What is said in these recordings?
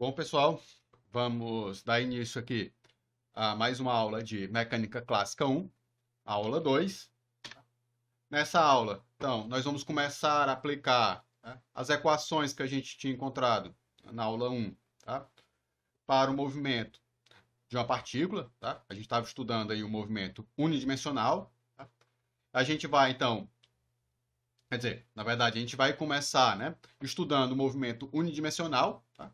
Bom, pessoal, vamos dar início aqui a mais uma aula de Mecânica Clássica 1, aula 2. Nessa aula, então, nós vamos começar a aplicar, né, as equações que a gente tinha encontrado na aula 1, tá? Para o movimento de uma partícula, tá? A gente estava estudando aí o movimento unidimensional, tá? A gente vai, então, quer dizer, na verdade, a gente vai começar, né, estudando o movimento unidimensional. Tá?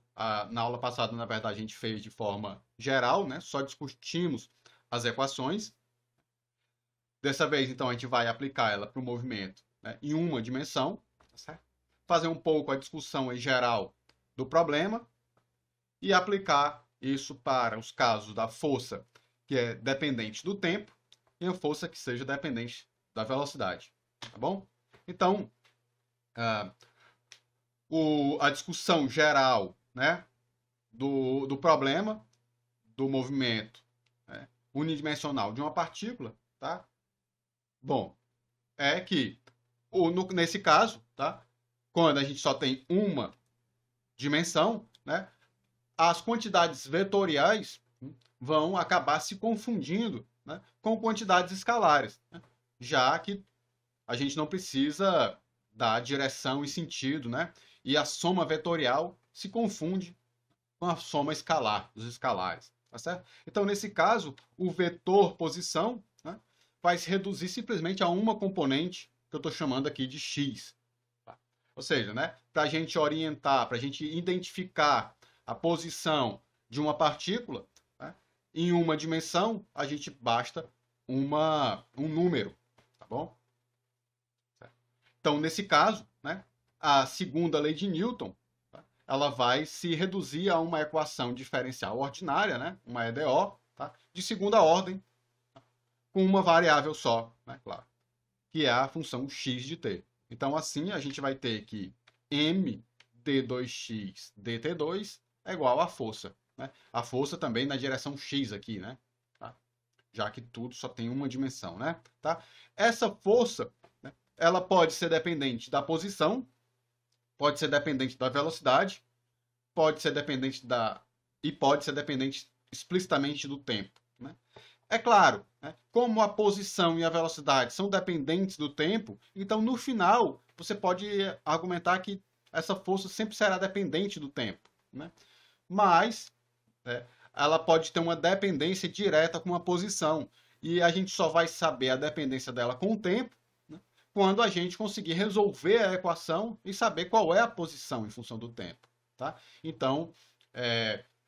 Na aula passada, na verdade, a gente fez de forma geral, né, só discutimos as equações. Dessa vez, então, a gente vai aplicar ela para o movimento, né, em uma dimensão, tá certo? Fazer um pouco a discussão em geral do problema e aplicar isso para os casos da força que é dependente do tempo e a força que seja dependente da velocidade. Tá bom? Então, ah, a discussão geral, né, do problema do movimento, né, unidimensional de uma partícula, tá? Bom, é que nesse caso, tá? Quando a gente só tem uma dimensão, né, as quantidades vetoriais vão acabar se confundindo, né, com quantidades escalares, né, já que a gente não precisa dar direção e sentido, né? E a soma vetorial se confunde com a soma escalar, dos escalares, tá certo? Então, nesse caso, o vetor posição, né, vai se reduzir simplesmente a uma componente, que eu estou chamando aqui de x. Tá? Ou seja, né, para a gente orientar, para a gente identificar a posição de uma partícula, né, em uma dimensão, a gente basta um número, tá bom? Então, nesse caso, né, a segunda lei de Newton, tá, ela vai se reduzir a uma equação diferencial ordinária, né, uma EDO, tá, de segunda ordem, tá, com uma variável só, né, claro, que é a função x de t. Então, assim, a gente vai ter que m d2x dt2 é igual à força. Né? A força também na direção x aqui, né? Tá? Já que tudo só tem uma dimensão, né? Tá? Essa força, né, ela pode ser dependente da posição, pode ser dependente da velocidade, pode ser dependente e pode ser dependente explicitamente do tempo. Né? É claro, né, como a posição e a velocidade são dependentes do tempo, então no final você pode argumentar que essa força sempre será dependente do tempo. Né? Mas, né, ela pode ter uma dependência direta com a posição. E a gente só vai saber a dependência dela com o tempo, né, quando a gente conseguir resolver a equação e saber qual é a posição em função do tempo. Tá? Então,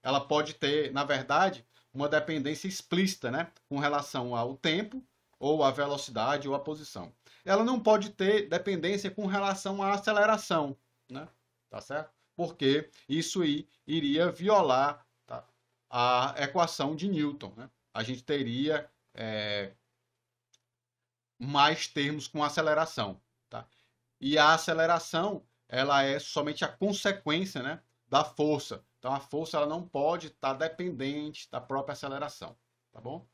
ela pode ter, na verdade, uma dependência explícita, né, com relação ao tempo, ou à velocidade, ou à posição. Ela não pode ter dependência com relação à aceleração, né? Tá certo? Porque isso iria violar, tá, a equação de Newton. Né? A gente teria mais termos com aceleração. Tá? E a aceleração, ela é somente a consequência, né, da força. Então a força ela não pode estar dependente da própria aceleração. Tá bom?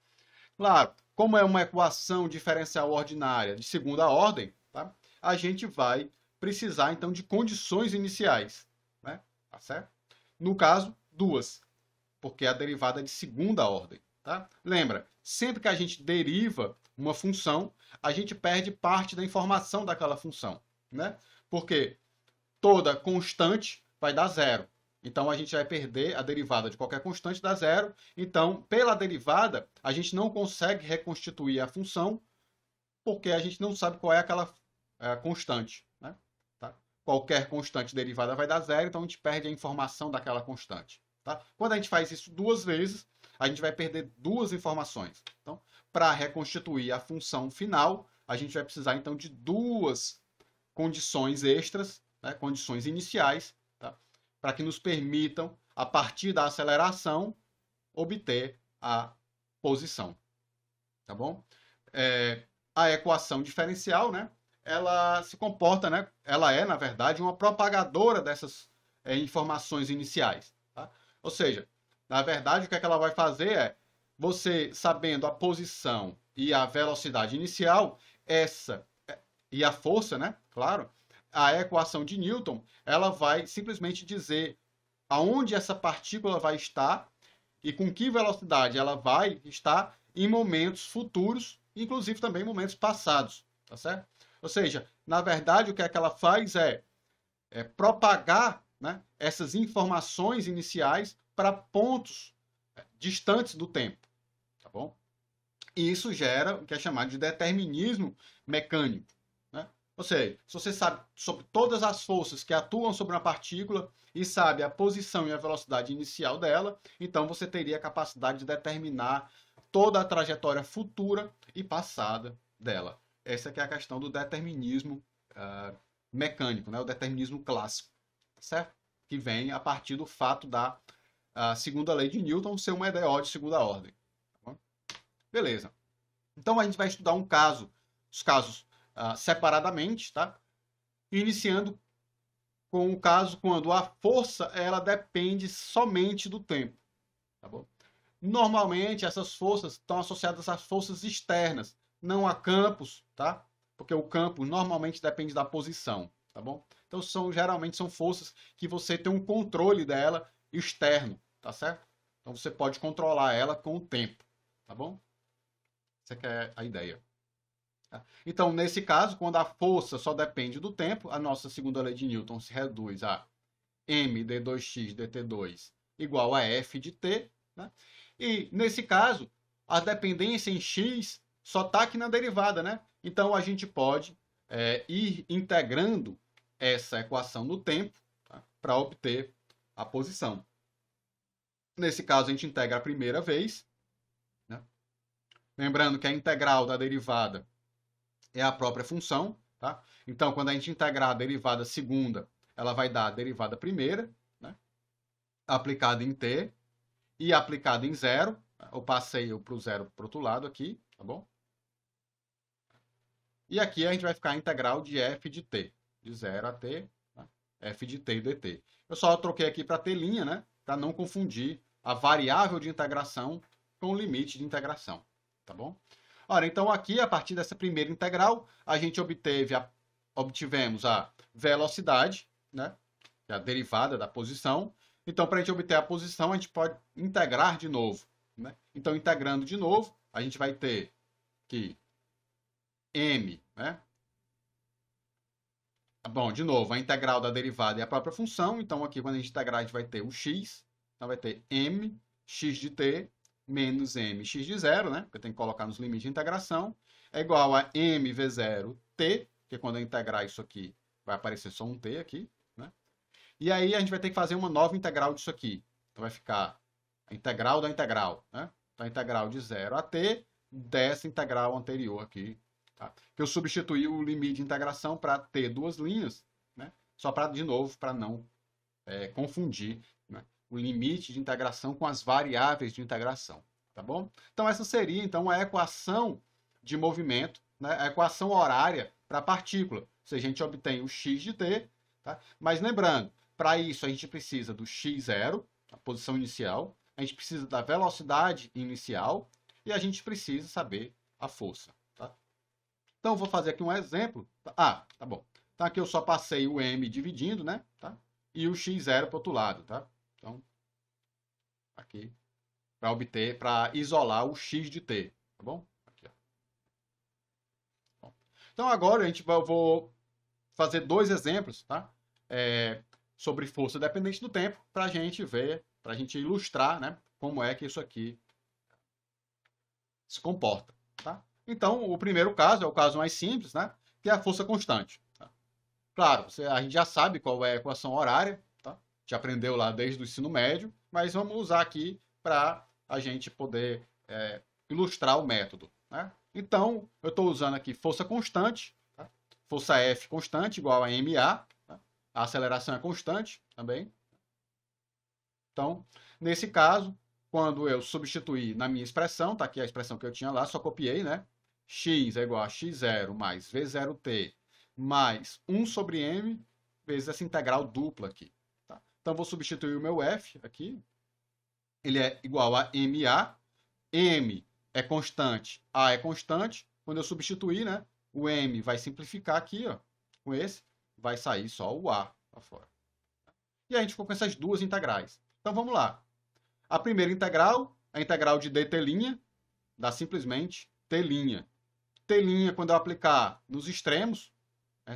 Claro, como é uma equação diferencial ordinária de segunda ordem, tá? A gente vai precisar então de condições iniciais. Né? Tá certo? No caso, duas, porque é a derivada é de segunda ordem. Tá? Lembra, sempre que a gente deriva uma função, a gente perde parte da informação daquela função. Né? Porque toda constante vai dar zero. Então a gente vai perder a derivada de qualquer constante dá zero. Então, pela derivada, a gente não consegue reconstituir a função, porque a gente não sabe qual é aquela constante. Né? Tá? Qualquer constante derivada vai dar zero, então a gente perde a informação daquela constante. Tá? Quando a gente faz isso duas vezes, a gente vai perder duas informações. Então, para reconstituir a função final, a gente vai precisar então de duas condições extras, né, condições iniciais, tá? Para que nos permitam, a partir da aceleração, obter a posição. Tá bom? A equação diferencial, né, ela se comporta, né, ela é, na verdade, uma propagadora dessas informações iniciais. Tá? Ou seja, na verdade, o que, é que ela vai fazer é, você sabendo a posição e a velocidade inicial, e a força, né, claro, a equação de Newton, ela vai simplesmente dizer aonde essa partícula vai estar e com que velocidade ela vai estar em momentos futuros, inclusive também momentos passados, tá certo? Ou seja, na verdade, o que é que ela faz é propagar, né, essas informações iniciais para pontos distantes do tempo, tá bom? E isso gera o que é chamado de determinismo mecânico, né? Ou seja, se você sabe sobre todas as forças que atuam sobre uma partícula e sabe a posição e a velocidade inicial dela, então você teria a capacidade de determinar toda a trajetória futura e passada dela. Essa que é a questão do determinismo mecânico, né? O determinismo clássico, certo? Que vem a partir do fato da segunda lei de Newton ser uma EDO de segunda ordem. Tá, beleza. Então a gente vai estudar um caso, os casos separadamente, tá? Iniciando com o caso quando a força ela depende somente do tempo, tá bom? Normalmente essas forças estão associadas às forças externas, não a campos, tá? Porque o campo normalmente depende da posição, tá bom? Então geralmente são forças que você tem um controle dela externo, tá certo? Então você pode controlar ela com o tempo, tá bom? Essa que é a ideia. Então, nesse caso, quando a força só depende do tempo, a nossa segunda lei de Newton se reduz a m d2x dt2 igual a f de t, né? E, nesse caso, a dependência em x só está aqui na derivada, né? Então, a gente pode ir integrando essa equação no tempo, tá? Para obter a posição. Nesse caso, a gente integra a primeira vez, né? Lembrando que a integral da derivada é a própria função, tá? Então, quando a gente integrar a derivada segunda, ela vai dar a derivada primeira, né? Aplicada em t e aplicada em zero. Eu passei para o zero para o outro lado aqui, tá bom? E aqui a gente vai ficar a integral de f de t, de 0 a t, tá? F de t dt. Eu só troquei aqui para t', né? Para não confundir a variável de integração com o limite de integração, tá bom? Ora, então aqui, a partir dessa primeira integral, a gente obtivemos a velocidade, né? Que é a derivada da posição. Então, para a gente obter a posição, a gente pode integrar de novo, né? Então, integrando de novo, a gente vai ter que m, né? Bom, de novo, a integral da derivada é a própria função. Então, aqui, quando a gente integrar, a gente vai ter o x. Então, vai ter m x de t menos mx de zero, né? Porque tem que colocar nos limites de integração. É igual a mv0t, que quando eu integrar isso aqui, vai aparecer só um t aqui, né? E aí a gente vai ter que fazer uma nova integral disso aqui. Então vai ficar a integral da integral, né? Então a integral de 0 a t dessa integral anterior aqui, tá? Que eu substituí o limite de integração para ter duas linhas, né? Só para, de novo, para não confundir, né? O limite de integração com as variáveis de integração, tá bom? Então essa seria então a equação de movimento, né? A equação horária para a partícula. Ou seja, a gente obtém o x de t, tá? Mas lembrando, para isso a gente precisa do x0, a posição inicial, a gente precisa da velocidade inicial e a gente precisa saber a força, tá? Então vou fazer aqui um exemplo. Tá bom. Então aqui eu só passei o m dividindo, né? Tá? E o x0 para o outro lado, tá? Então, aqui, para isolar o x de t, tá bom? Aqui, ó. Bom, então, agora eu vou fazer dois exemplos, tá? Sobre força dependente do tempo, para a gente ver, para a gente ilustrar, né? Como é que isso aqui se comporta, tá? Então, o primeiro caso é o caso mais simples, né? Que é a força constante. Tá? Claro, a gente já sabe qual é a equação horária, já aprendeu lá desde o ensino médio, mas vamos usar aqui para a gente poder ilustrar o método, né? Então, eu estou usando aqui força constante, tá? Força F constante igual a MA, tá? A aceleração é constante também. Então, nesse caso, quando eu substituir na minha expressão, tá aqui a expressão que eu tinha lá, só copiei, né? X é igual a x0 mais v0t mais 1 sobre m vezes essa integral dupla aqui. Então, vou substituir o meu F aqui. Ele é igual a MA. M é constante, A é constante. Quando eu substituir, né, o M vai simplificar aqui, ó, com esse. Vai sair só o A para fora. E a gente ficou com essas duas integrais. Então vamos lá. A primeira integral, a integral de dt', dá simplesmente t'. T', quando eu aplicar nos extremos,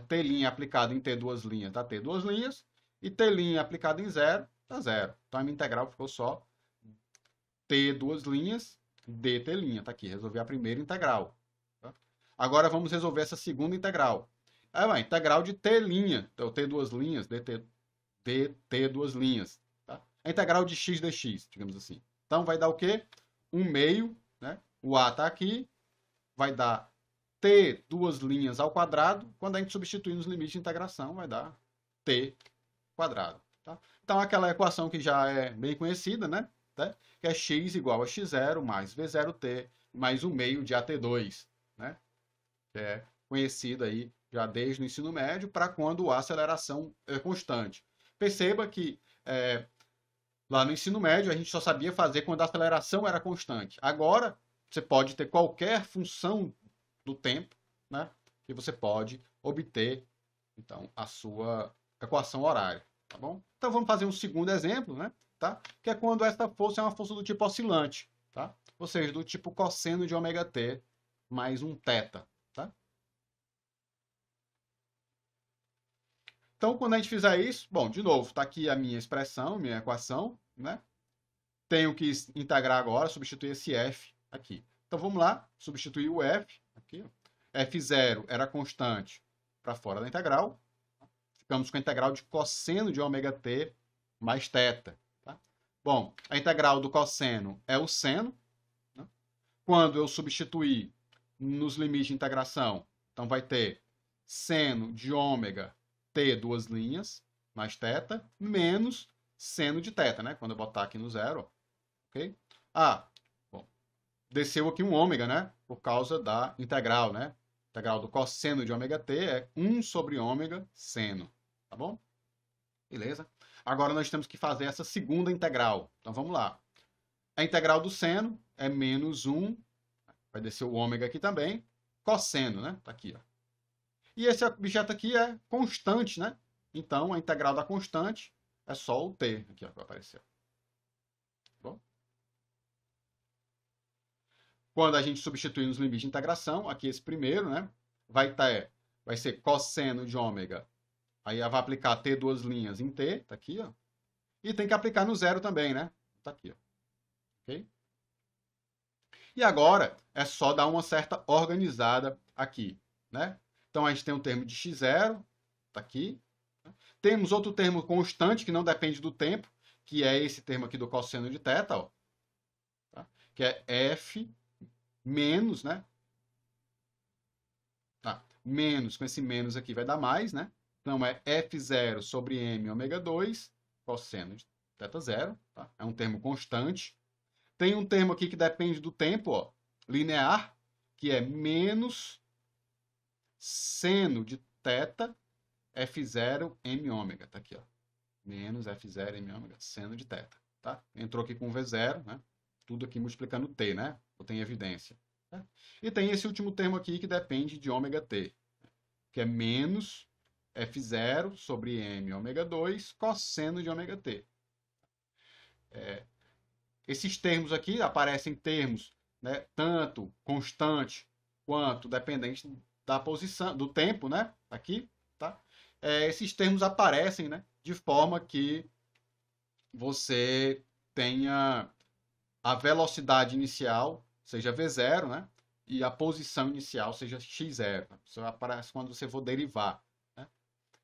t' aplicado em t duas linhas, dá t duas linhas, e t' aplicado em zero, dá zero. Então a minha integral ficou só t duas linhas, dt'. Tá aqui, resolvi a primeira integral. Tá? Agora vamos resolver essa segunda integral. A integral de t', então t duas linhas, dt duas linhas. Tá? A integral de x dx, digamos assim. Então vai dar o quê? 1/2, né? O a está aqui, vai dar t duas linhas ao quadrado. Quando a gente substituir nos limites de integração, vai dar t quadrado. Tá? Então aquela equação que já é bem conhecida, né? Que é x igual a x0 mais v0t mais 1/2 de at2, né? Que é conhecida aí já desde o ensino médio para quando a aceleração é constante. Perceba que lá no ensino médio a gente só sabia fazer quando a aceleração era constante. Agora você pode ter qualquer função do tempo, né? E você pode obter então a sua equação horária, tá bom? Então vamos fazer um segundo exemplo, né? Tá? Que é quando essa força é uma força do tipo oscilante, tá? Ou seja, do tipo cosseno de ômega t mais um θ, tá? Então, quando a gente fizer isso, bom, de novo, tá aqui a minha expressão, minha equação, né? Tenho que integrar agora, substituir esse f aqui. Então, vamos lá, substituir o f aqui. F0 era constante para fora da integral. Ficamos com a integral de cosseno de ômega t mais θ. Tá? Bom, a integral do cosseno é o seno. Né? Quando eu substituir nos limites de integração, então vai ter seno de ômega t duas linhas mais θ menos seno de θ, né? Quando eu botar aqui no zero, ok? Bom, desceu aqui um ômega, né? Por causa da integral, né? A integral do cosseno de ômega t é 1 sobre ômega seno, tá bom? Beleza? Agora nós temos que fazer essa segunda integral. Então vamos lá. A integral do seno é menos 1, vai descer o ômega aqui também, cosseno, né? Tá aqui, ó. E esse objeto aqui é constante, né? Então a integral da constante é só o t aqui, ó, que vai aparecer. Bom? Quando a gente substituir nos limites de integração, aqui esse primeiro, né? Vai ser cosseno de ômega. Aí vai aplicar t duas linhas em t, tá aqui, ó. E tem que aplicar no zero também, né? Tá aqui, ó. Ok? E agora é só dar uma certa organizada aqui, né? Então a gente tem um termo de x0, tá aqui. Temos outro termo constante que não depende do tempo, que é esse termo aqui do cosseno de θ, ó. Tá? Que é f menos, né? Tá. Menos, com esse menos aqui vai dar mais, né? Então é f0 sobre m ômega 2, cosseno de θ0, tá? É um termo constante. Tem um termo aqui que depende do tempo, ó, linear, que é menos seno de θ f0 m ômega. Tá aqui, ó. Menos f0 m ômega, seno de θ. Tá? Entrou aqui com v0, né? Tudo aqui multiplicando t, né? Tem evidência. Tá? E tem esse último termo aqui que depende de ômega t, que é menos f0 sobre m ômega 2 cosseno de ômega t. Esses termos aqui aparecem termos, né, tanto constante quanto dependente da posição, do tempo, né? Aqui, tá? Esses termos aparecem, né, de forma que você tenha a velocidade inicial, seja v0, né? E a posição inicial, seja x0. Isso aparece quando você for derivar. Né?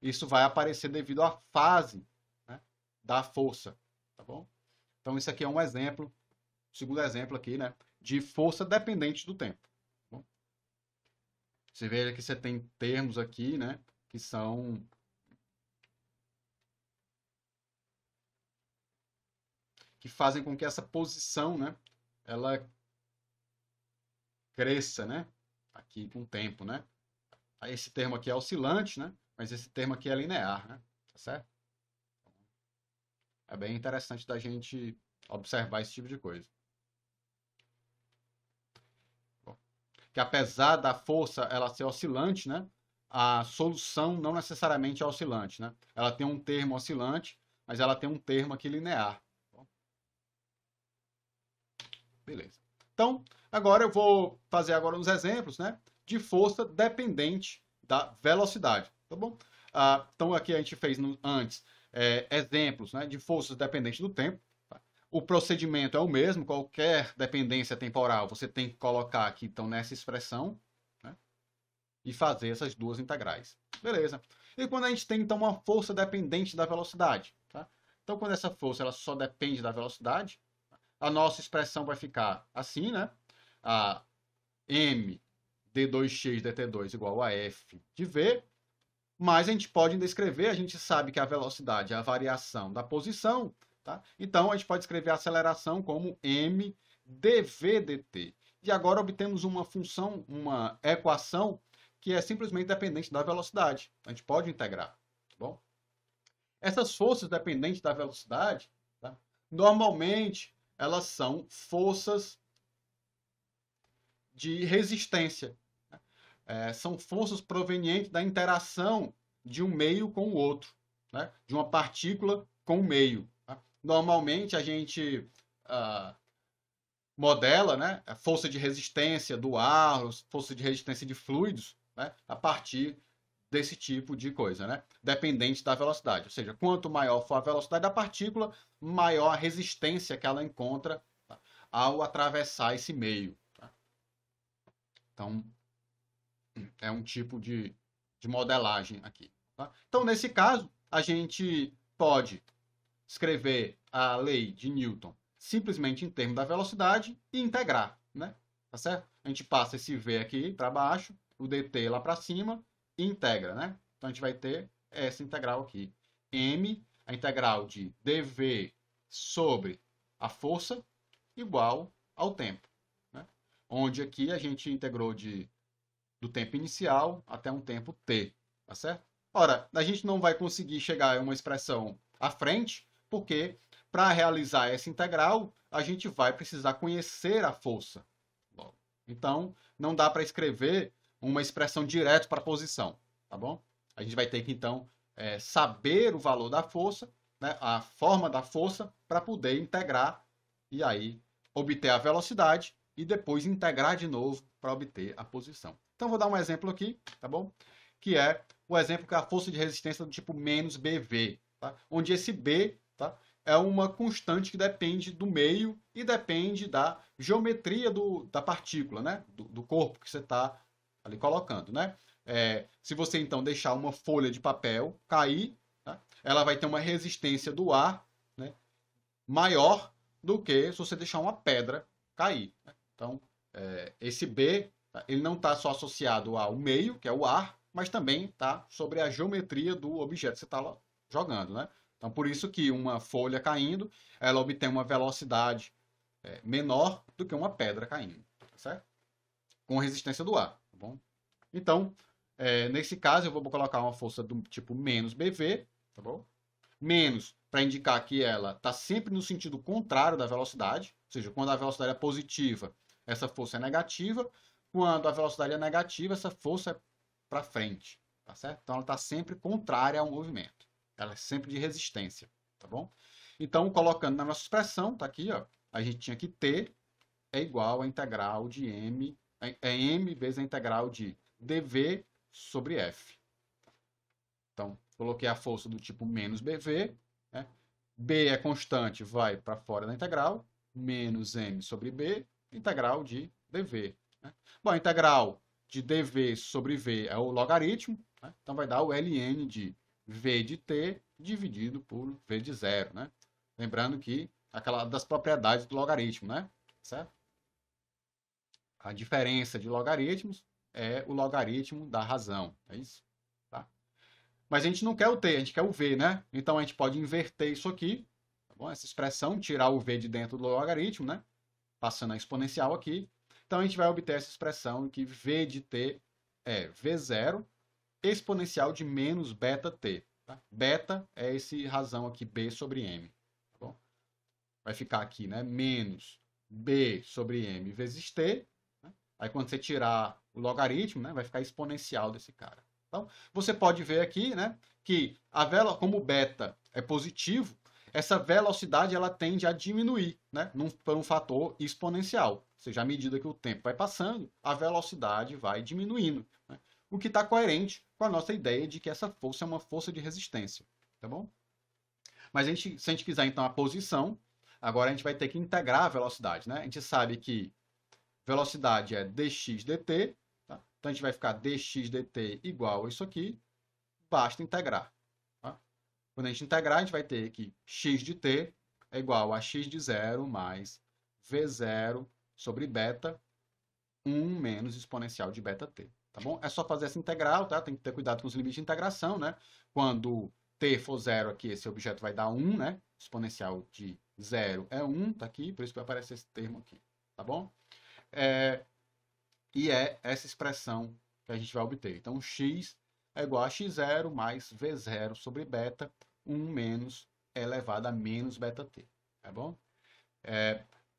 Isso vai aparecer devido à fase, né, da força, tá bom? Então, isso aqui é um exemplo, segundo exemplo aqui, né, de força dependente do tempo. Tá bom? Você vê que você tem termos aqui, né, que são que fazem com que essa posição, né, ela cresça, né, aqui com o tempo, né. Esse termo aqui é oscilante, né, mas esse termo aqui é linear, né, tá certo? É bem interessante da gente observar esse tipo de coisa. Bom, que apesar da força ela ser oscilante, né, a solução não necessariamente é oscilante, né? Ela tem um termo oscilante, mas ela tem um termo aqui linear. Beleza. Então, agora eu vou fazer agora uns exemplos, né, de força dependente da velocidade, tá bom? Então, aqui a gente fez antes exemplos, né, de forças dependentes do tempo. Tá? O procedimento é o mesmo, qualquer dependência temporal você tem que colocar aqui, então, nessa expressão, né, e fazer essas duas integrais. Beleza. E quando a gente tem, então, uma força dependente da velocidade, tá? Então, quando essa força ela só depende da velocidade, a nossa expressão vai ficar assim, né? A m d2x dt2 igual a f de v, mas a gente pode ainda escrever, a gente sabe que a velocidade é a variação da posição, tá? Então a gente pode escrever a aceleração como m dv dt. E agora obtemos uma função, uma equação que é simplesmente dependente da velocidade. A gente pode integrar, tá bom? Essas forças dependentes da velocidade, tá? Normalmente elas são forças de resistência. São forças provenientes da interação de um meio com o outro, né? De uma partícula com o meio. Tá? Normalmente a gente modela, né, a força de resistência do ar, força de resistência de fluidos, né, a partir desse tipo de coisa, né? Dependente da velocidade. Ou seja, quanto maior for a velocidade da partícula, maior a resistência que ela encontra, tá, ao atravessar esse meio. Tá? Então, é um tipo de modelagem aqui. Tá? Então, nesse caso, a gente pode escrever a lei de Newton simplesmente em termos da velocidade e integrar, né? Tá certo? A gente passa esse v aqui para baixo, o dt lá para cima, e integra, né? Então a gente vai ter essa integral aqui. M, a integral de dv sobre a força, igual ao tempo. Né? Onde aqui a gente integrou do tempo inicial até um tempo t. Tá certo? Ora, a gente não vai conseguir chegar a uma expressão à frente, porque para realizar essa integral, a gente vai precisar conhecer a força. Então, não dá para escrever uma expressão direto para a posição, tá bom? A gente vai ter que, então, saber o valor da força, né, a forma da força, para poder integrar e aí obter a velocidade e depois integrar de novo para obter a posição. Então, vou dar um exemplo aqui, tá bom? Que é o exemplo que é a força de resistência do tipo menos BV, tá? Onde esse B, tá, é uma constante que depende do meio e depende da geometria da partícula, né? Do corpo que você está ali colocando, né? Se você então deixar uma folha de papel cair, tá? Ela vai ter uma resistência do ar, né, maior do que se você deixar uma pedra cair. Né? Então, esse B, tá? Ele não está só associado ao meio, que é o ar, mas também está sobre a geometria do objeto que você está jogando, né? Então, por isso que uma folha caindo, ela obtém uma velocidade menor do que uma pedra caindo, tá certo? Com resistência do ar, tá bom? Então, nesse caso, eu vou colocar uma força do tipo menos BV, tá bom? Menos para indicar que ela está sempre no sentido contrário da velocidade, ou seja, quando a velocidade é positiva, essa força é negativa, quando a velocidade é negativa, essa força é para frente, tá certo? Então, ela está sempre contrária ao movimento. Ela é sempre de resistência, tá bom? Então, colocando na nossa expressão, tá aqui, ó, a gente tinha que T é igual a integral de M, M vezes a integral de dV sobre F. Então, coloquei a força do tipo menos BV, né? B é constante, vai para fora da integral, menos M sobre B, integral de dV. Né? Bom, a integral de dV sobre V é o logaritmo, né? Então vai dar o ln de V de t dividido por V de zero, né? Lembrando que aquela das propriedades do logaritmo, né? Certo? A diferença de logaritmos é o logaritmo da razão, é isso? Tá? Mas a gente não quer o t, a gente quer o v, né? Então a gente pode inverter isso aqui, tá bom? Essa expressão, tirar o v de dentro do logaritmo, né? Passando a exponencial aqui. Então a gente vai obter essa expressão em que v de t é v0 exponencial de menos beta t. Tá? Beta é esse razão aqui, b sobre m. Tá bom? Vai ficar aqui, né? Menos b sobre m vezes t. Né? Aí quando você tirar o logaritmo, né? Vai ficar exponencial desse cara. Então, você pode ver aqui, né? Que como beta é positivo, essa velocidade ela tende a diminuir, né? Por um fator exponencial. Ou seja, à medida que o tempo vai passando, a velocidade vai diminuindo, né? O que está coerente com a nossa ideia de que essa força é uma força de resistência, tá bom? Mas se a gente quiser então a posição, agora a gente vai ter que integrar a velocidade, né? A gente sabe que velocidade é dx dt, tá? Então a gente vai ficar dx dt igual a isso aqui, basta integrar. Tá? Quando a gente integrar, a gente vai ter que x de t é igual a x de 0 mais v0 sobre beta 1 menos exponencial de beta t. Tá bom? É só fazer essa integral, tá? Tem que ter cuidado com os limites de integração, né? Quando t for 0 aqui, esse objeto vai dar 1, né? Exponencial de 0 é 1, tá aqui, por isso que vai aparecer esse termo aqui, tá bom? E é essa expressão que a gente vai obter. Então, x é igual a x0 mais v0 sobre beta 1 menos elevado a menos beta t, tá bom?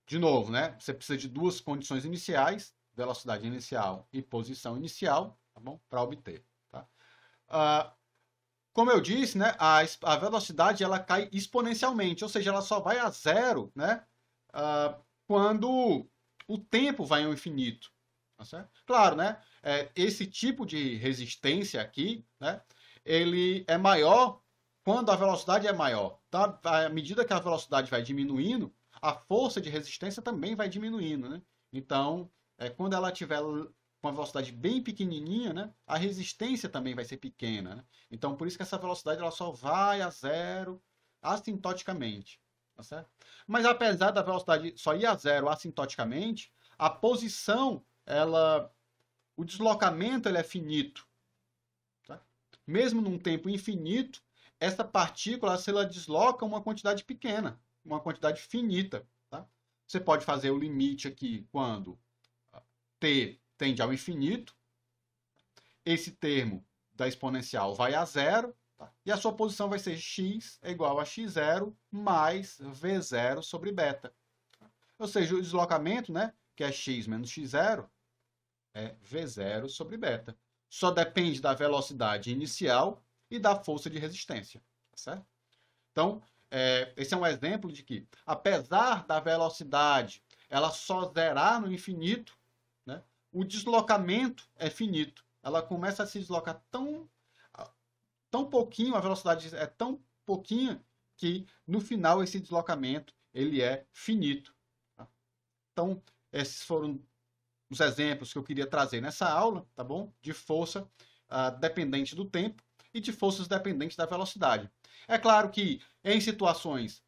De novo, né? Você precisa de duas condições iniciais, velocidade inicial e posição inicial, tá bom? Para obter, tá? Como eu disse, né? A velocidade ela cai exponencialmente, ou seja, ela só vai a zero, né? Quando o tempo vai ao infinito, tá certo? Claro, né? Esse tipo de resistência aqui, né? Ele é maior quando a velocidade é maior, tá? À medida que a velocidade vai diminuindo, a força de resistência também vai diminuindo, né? Então, quando ela tiver com a velocidade bem pequenininha, né? A resistência também vai ser pequena, né? Então, por isso que essa velocidade ela só vai a zero assintoticamente, tá certo? Mas apesar da velocidade só ir a zero assintoticamente, a posição, o deslocamento ele é finito, tá? Mesmo num tempo infinito, essa partícula se ela desloca uma quantidade pequena, uma quantidade finita, tá? Você pode fazer o limite aqui quando t tende ao infinito, esse termo da exponencial vai a zero, tá? E a sua posição vai ser x é igual a x0 mais v0 sobre beta. Ou seja, o deslocamento, né, que é x menos x0, é v0 sobre beta. Só depende da velocidade inicial e da força de resistência, tá certo? Então, esse é um exemplo de que, apesar da velocidade ela só zerar no infinito, né, o deslocamento é finito. Ela começa a se deslocar tão pouquinho, a velocidade é tão pouquinha que, no final, esse deslocamento ele é finito. Tá? Então, esses foram os exemplos que eu queria trazer nessa aula, tá bom? De força dependente do tempo e de forças dependentes da velocidade. É claro que em situações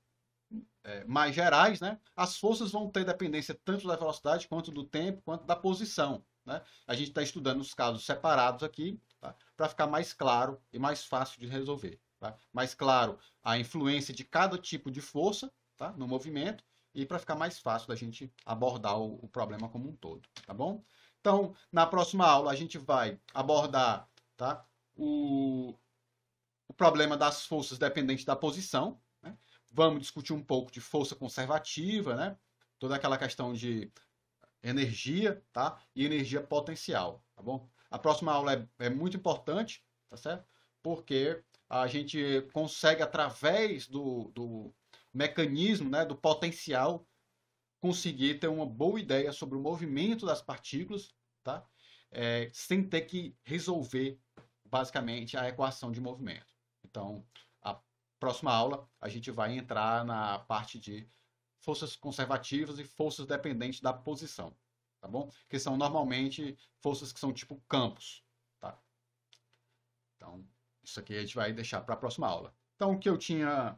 mais gerais, né, as forças vão ter dependência tanto da velocidade quanto do tempo, quanto da posição, né? A gente está estudando os casos separados aqui, tá? Para ficar mais claro e mais fácil de resolver. Tá? Mais claro a influência de cada tipo de força, tá? No movimento, e para ficar mais fácil da gente abordar o problema como um todo, tá bom? Então, na próxima aula a gente vai abordar, tá, o problema das forças dependentes da posição, né? Vamos discutir um pouco de força conservativa, né? Toda aquela questão de energia, tá? E energia potencial, tá bom? A próxima aula é muito importante, tá certo? Porque a gente consegue, através do mecanismo, né, do potencial, conseguir ter uma boa ideia sobre o movimento das partículas, tá? Sem ter que resolver, basicamente, a equação de movimento. Então, a próxima aula, a gente vai entrar na parte de forças conservativas e forças dependentes da posição, tá bom? Que são normalmente forças que são tipo campos, tá? Então, isso aqui a gente vai deixar para a próxima aula. Então, o que eu tinha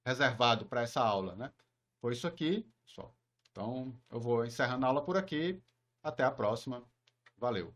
reservado para essa aula, né? Foi isso aqui, pessoal. Então, eu vou encerrando a aula por aqui. Até a próxima. Valeu!